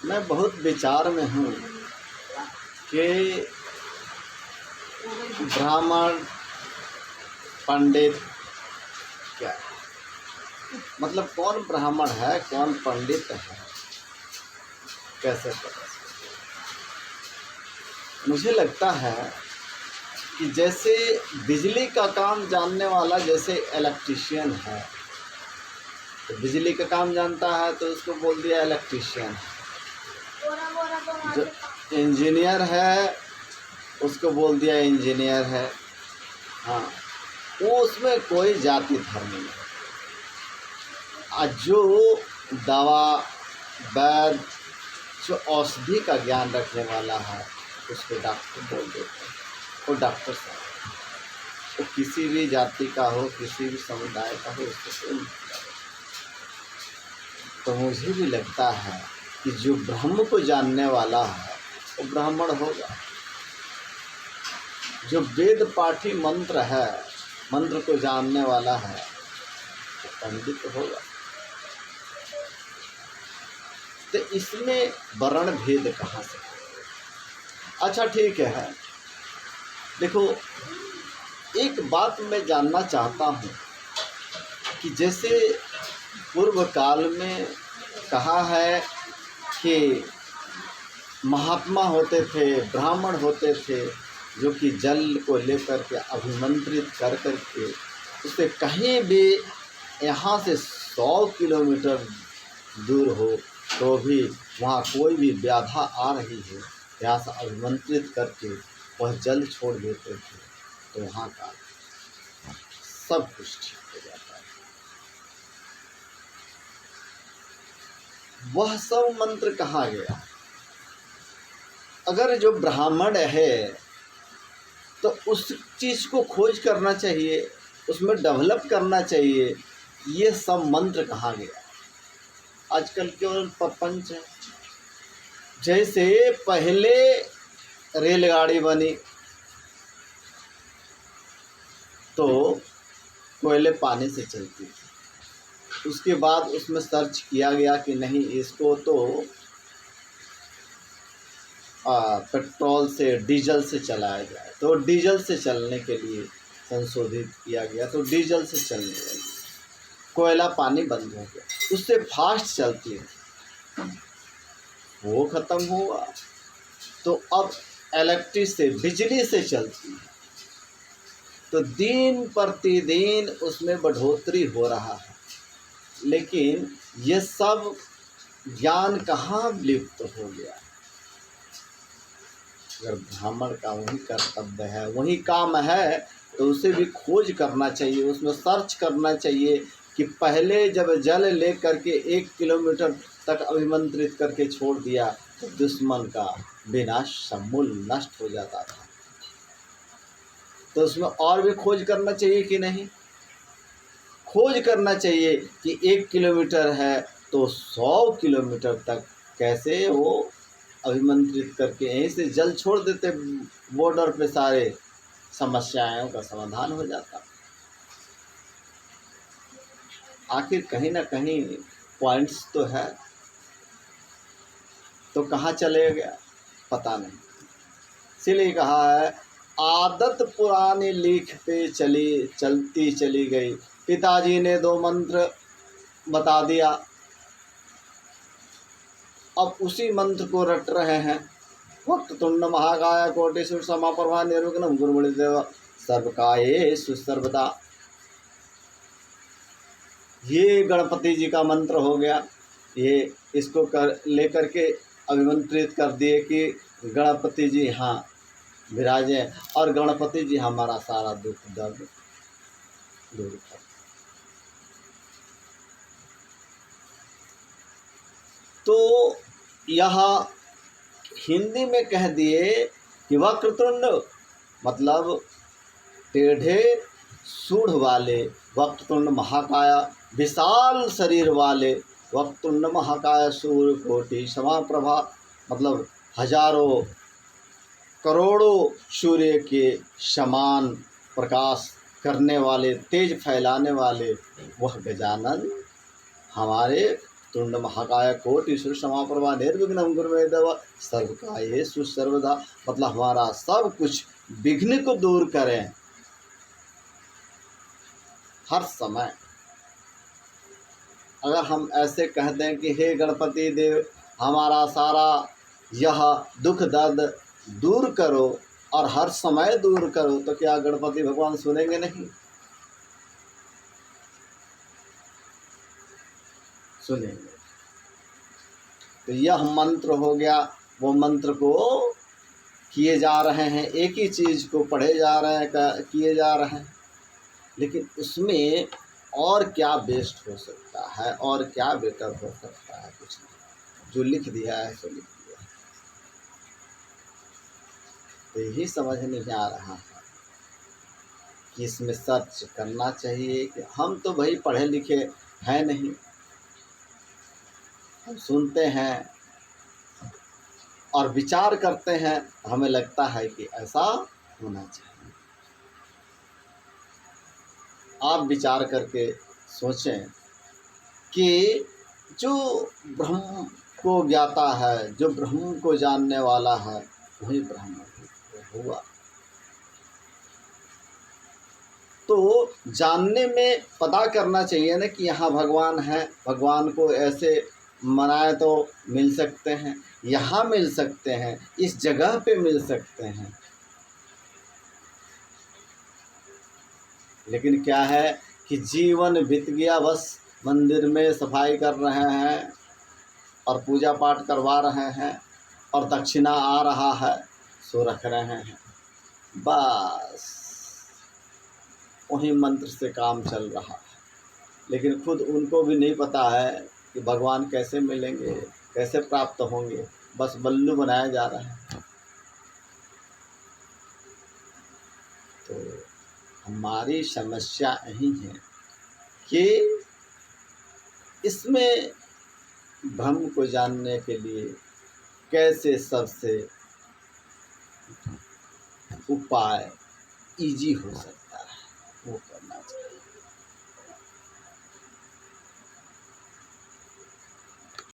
मैं बहुत विचार में हूँ कि ब्राह्मण पंडित क्या है? मतलब कौन ब्राह्मण है, कौन पंडित है, कैसे पता सकते? मुझे लगता है कि जैसे बिजली का काम जानने वाला जैसे इलेक्ट्रीशियन है, तो बिजली का काम जानता है तो उसको बोल दिया इलेक्ट्रीशियन। जो इंजीनियर है उसको बोल दिया इंजीनियर है। हाँ, वो उसमें कोई जाति धर्म नहीं। जो दवा वैद्य जो औषधि का ज्ञान रखने वाला है उसको डॉक्टर बोल देते हैं। वो डॉक्टर साहब, वो किसी भी जाति का हो, किसी भी समुदाय का हो, उसको कोई नहीं। तो मुझे भी लगता है कि जो ब्रह्म को जानने वाला है वो ब्राह्मण होगा। जो वेद पाठी मंत्र है, मंत्र को जानने वाला है, वो पंडित होगा। तो इसमें वर्ण भेद कहाँ से? अच्छा ठीक है, देखो एक बात मैं जानना चाहता हूँ कि जैसे पूर्व काल में कहा है कि महात्मा होते थे, ब्राह्मण होते थे, जो कि जल को लेकर के अभिमंत्रित कर करके उसे कहीं भी यहाँ से 100 किलोमीटर दूर हो तो भी वहाँ कोई भी व्याधा आ रही है, यहाँ से अभिमंत्रित करके वह जल छोड़ देते थे, तो वहाँ का सब कुछ ठीक हो जाता है। वह सब मंत्र कहाँ गया? अगर जो ब्राह्मण है तो उस चीज़ को खोज करना चाहिए, उसमें डेवलप करना चाहिए। ये सब मंत्र कहाँ गया? आजकल केवल प्रपंच है। जैसे पहले रेलगाड़ी बनी तो कोयले पानी से चलती थी, उसके बाद उसमें सर्च किया गया कि नहीं, इसको तो पेट्रोल से, डीजल से चलाया जाए, तो डीजल से चलने के लिए संशोधित किया गया, तो डीजल से चलने लगी। कोयला पानी बंद हो गया, उससे फास्ट चलती है, वो ख़त्म हुआ, तो अब इलेक्ट्रिक से, बिजली से चलती है। तो दिन प्रतिदिन उसमें बढ़ोतरी हो रहा है, लेकिन ये सब ज्ञान कहाँ विलुप्त हो गया? अगर ब्राह्मण का वही कर्तव्य है, वही काम है, तो उसे भी खोज करना चाहिए, उसमें सर्च करना चाहिए कि पहले जब जल ले करके 1 किलोमीटर तक अभिमंत्रित करके छोड़ दिया तो दुश्मन का विनाश समूल नष्ट हो जाता था। तो उसमें और भी खोज करना चाहिए कि नहीं? खोज करना चाहिए कि 1 किलोमीटर है तो 100 किलोमीटर तक कैसे वो अभिमंत्रित करके यहीं से जल छोड़ देते बॉर्डर पे, सारे समस्याओं का समाधान हो जाता। आखिर कहीं ना कहीं पॉइंट्स तो है, तो कहाँ चले गया पता नहीं। इसीलिए कहा है आदत पुरानी लीख पे चलती चली गई, पिताजी ने 2 मंत्र बता दिया, अब उसी मंत्र को रट रहे हैं। वक्रतुंड महाकाय कोटि सूर्यसमप्रभा निर्विघ्नं कुरु मे देव सर्वकार्येषु सर्वदा। ये गणपति जी का मंत्र हो गया, ये इसको लेकर के अभिमंत्रित कर दिए कि गणपति जी यहाँ विराजे और गणपति जी हमारा सारा दुख दर्द दूर कर। तो यहाँ हिंदी में कह दिए कि वक्रतुंड मतलब टेढ़े सूढ़ वाले, वक्रतुंड महाकाया विशाल शरीर वाले, वक्रतुंड महाकाय सूर्य कोटि समाप्रभा मतलब हजारों करोड़ों सूर्य के समान प्रकाश करने वाले, तेज फैलाने वाले वह गजानन हमारे तुंड महाकाय कोटि सूर्यसमप्रभा निर्विघ्नं कुरु मे देव सर्वकार्येषु सर्वदा, मतलब हमारा सब कुछ विघ्न को दूर करें हर समय। अगर हम ऐसे कह दें कि हे गणपति देव हमारा सारा यह दुख दर्द दूर करो और हर समय दूर करो, तो क्या गणपति भगवान सुनेंगे नहीं? सुनेंगे। तो यह मंत्र हो गया, वो मंत्र को किए जा रहे हैं, एक ही चीज़ को पढ़े जा रहे हैं, किए जा रहे हैं, लेकिन उसमें और क्या बेस्ट हो सकता है और क्या बेटर हो सकता है? कुछ नहीं, जो लिख दिया है सो लिख दिया है। तो यही समझ नहीं आ रहा है कि इसमें सर्च करना चाहिए कि हम तो भाई पढ़े लिखे हैं नहीं, हम सुनते हैं और विचार करते हैं, हमें लगता है कि ऐसा होना चाहिए। आप विचार करके सोचें कि जो ब्रह्म को ज्ञाता है, जो ब्रह्म को जानने वाला है, वही ब्रह्म हुआ। तो जानने में पता करना चाहिए ना कि यहाँ भगवान है, भगवान को ऐसे मनाए तो मिल सकते हैं, यहाँ मिल सकते हैं, इस जगह पे मिल सकते हैं। लेकिन क्या है कि जीवन बीत गया, बस मंदिर में सफाई कर रहे हैं और पूजा पाठ करवा रहे हैं और दक्षिणा आ रहा है सो रख रहे हैं, बस वही मंत्र से काम चल रहा है। लेकिन खुद उनको भी नहीं पता है कि भगवान कैसे मिलेंगे, कैसे प्राप्त होंगे, बस बल्लू बनाया जा रहा है। तो हमारी समस्या यही है कि इसमें ब्रह्म को जानने के लिए कैसे सबसे उपाय इजी हो सकता है वो करना चाहिए।